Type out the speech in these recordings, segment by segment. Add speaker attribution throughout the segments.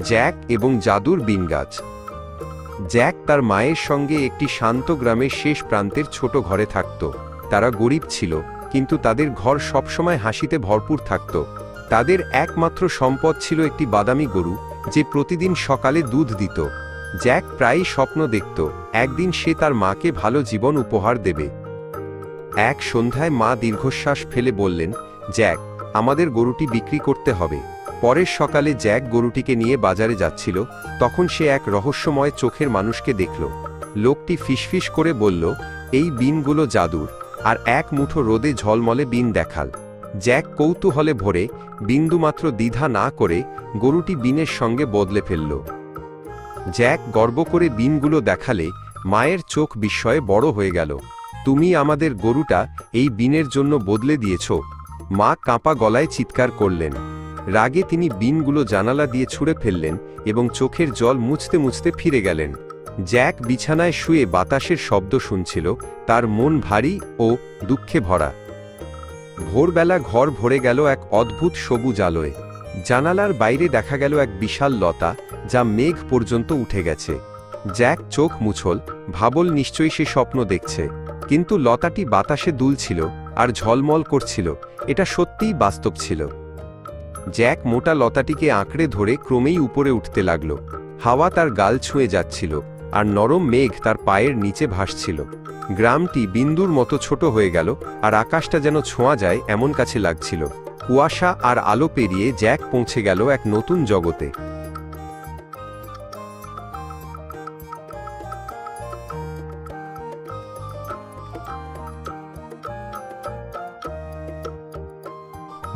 Speaker 1: Jack এবং জাদুর বিন গাছ। জ্যাক তার মায়ের সঙ্গে একটি শান্ত গ্রামের শেষ প্রান্তের ছোট ঘরে থাকত। তারা গরিব ছিল, কিন্তু তাদের ঘর সবসময় হাসিতে ভরপুর থাকত। তাদের একমাত্র সম্পদ ছিল একটি বাদামি গরু, যে প্রতিদিন সকালে দুধ দিত। জ্যাক প্রায়ই স্বপ্ন দেখত একদিন সে তার মাকে ভালো জীবন উপহার দেবে। এক সন্ধ্যায় মা দীর্ঘশ্বাস ফেলে বললেন, জ্যাক, আমাদের গরুটি বিক্রি করতে হবে। পরের সকালে জ্যাক গরুটিকে নিয়ে বাজারে যাচ্ছিল, তখন সে এক রহস্যময় চোখের মানুষকে দেখল। লোকটি ফিসফিস করে বলল, এই বিনগুলো জাদুর, আর এক মুঠো রোদে ঝলমলে বিন দেখাল। জ্যাক কৌতূহলে ভরে বিন্দুমাত্র দ্বিধা না করে গরুটি বিনের সঙ্গে বদলে ফেলল। জ্যাক গর্ব করে বিনগুলো দেখালে মায়ের চোখ বিস্ময়ে বড় হয়ে গেল। তুমি আমাদের গরুটা এই বিনের জন্য বদলে দিয়েছ? মা কাঁপা গলায় চিৎকার করলেন। রাগে তিনি বিনগুলো জানালা দিয়ে ছুঁড়ে ফেললেন এবং চোখের জল মুছতে মুছতে ফিরে গেলেন। জ্যাক বিছানায় শুয়ে বাতাসের শব্দ শুনছিল, তার মন ভারী ও দুঃখে ভরা। ভোরবেলা ঘর ভরে গেল এক অদ্ভুত সবুজ আলোয়। জানালার বাইরে দেখা গেল এক বিশাল লতা, যা মেঘ পর্যন্ত উঠে গেছে। জ্যাক চোখ মুছল, ভাবল নিশ্চয়ই সে স্বপ্ন দেখছে। কিন্তু লতাটি বাতাসে দুলছিল আর ঝলমল করছিল, এটা সত্যিই বাস্তব ছিল। জ্যাক মোটা লতাটিকে আঁকড়ে ধরে ক্রমেই উপরে উঠতে লাগল। হাওয়া তার গাল ছুঁয়ে যাচ্ছিল, আর নরম মেঘ তার পায়ের নিচে ভাসছিল। গ্রামটি বিন্দুর মতো ছোট হয়ে গেল, আর আকাশটা যেন ছোঁয়া যায় এমন কাছে লাগছিল। কুয়াশা আর আলো পেরিয়ে জ্যাক পৌঁছে গেল এক নতুন জগতে।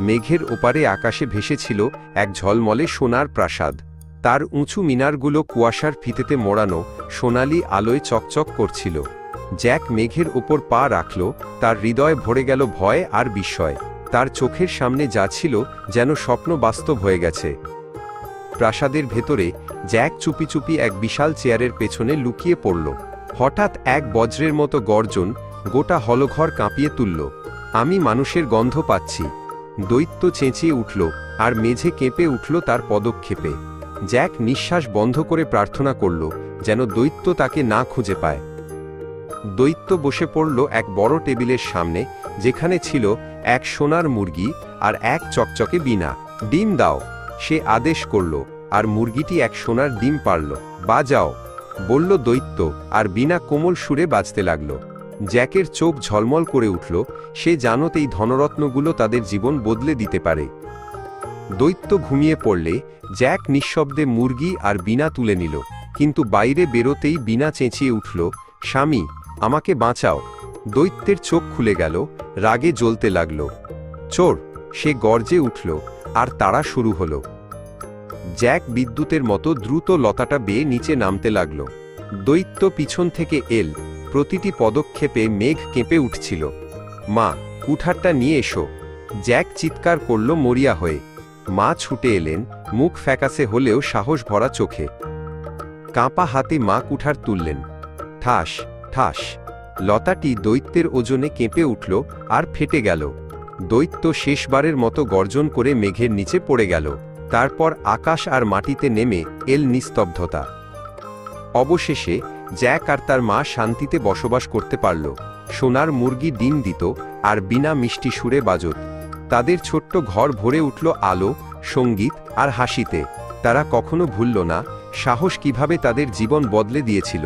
Speaker 1: মেঘের ওপারে আকাশে ভেসেছিল এক ঝলমলে সোনার প্রাসাদ। তার উঁচু মিনারগুলো কুয়াশার ফিতেতে মোড়ানো সোনালি আলোয় চকচক করছিল। জ্যাক মেঘের ওপর পা রাখল, তার হৃদয় ভরে গেল ভয় আর বিস্ময়। তার চোখের সামনে যা ছিল যেন স্বপ্ন বাস্তব হয়ে গেছে। প্রাসাদের ভেতরে জ্যাক চুপি চুপি এক বিশাল চেয়ারের পেছনে লুকিয়ে পড়ল। হঠাৎ এক বজ্রের মতো গর্জন গোটা হলঘর কাঁপিয়ে তুলল। আমি মানুষের গন্ধ পাচ্ছি। দৈত্য চেঁচিয়ে উঠল, আর মেঝে কেঁপে উঠল তার পদক্ষেপে। জ্যাক নিঃশ্বাস বন্ধ করে প্রার্থনা করল, যেন দৈত্য তাকে না খুঁজে পায়। দৈত্য বসে পড়ল এক বড় টেবিলের সামনে, যেখানে ছিল এক সোনার মুরগি আর এক চকচকে বীণা। ডিম দাও, সে আদেশ করল, আর মুরগিটি এক সোনার ডিম পারল। বাজাও, বলল দৈত্য, আর বীণা কোমল সুরে বাজতে লাগল। জ্যাকের চোখ ঝলমল করে উঠল, সে জানত এই ধনরত্নগুলো তাদের জীবন বদলে দিতে পারে। দৈত্য ঘুমিয়ে পড়লে জ্যাক নিঃশব্দে মুরগি আর বীণা তুলে নিল। কিন্তু বাইরে বেরোতেই বীণা চেঁচিয়ে উঠল, স্বামী, আমাকে বাঁচাও। দৈত্যের চোখ খুলে গেল, রাগে জ্বলতে লাগল। চোর, সে গর্জে উঠল, আর তাড়া শুরু হল। জ্যাক বিদ্যুতের মতো দ্রুত লতাটা বেয়ে নিচে নামতে লাগল। দৈত্য পিছন থেকে এল, প্রতিটি পদক্ষেপে মেঘ কেঁপে উঠছিল। মা, কুঠারটা নিয়ে এসো। জ্যাক চিৎকার করল মরিয়া হয়ে। মা ছুটে এলেন, মুখ ফ্যাকাসে হলেও সাহস ভরা চোখে। কাঁপা হাতে মা কুঠার তুললেন। ঠাস ঠাস, লতাটি দৈত্যের ওজনে কেঁপে উঠল আর ফেটে গেল। দৈত্য শেষবারের মতো গর্জন করে মেঘের নিচে পড়ে গেল। তারপর আকাশ আর মাটিতে নেমে এল নিস্তব্ধতা। অবশেষে জ্যাক আর তার মা শান্তিতে বসবাস করতে পারল। সোনার মুরগি ডিম দিত, আর বিনা মিষ্টি সুরে বাজত। তাদের ছোট্ট ঘর ভরে উঠল আলো, সঙ্গীত আর হাসিতে। তারা কখনো ভুলল না সাহস কিভাবে তাদের জীবন বদলে দিয়েছিল।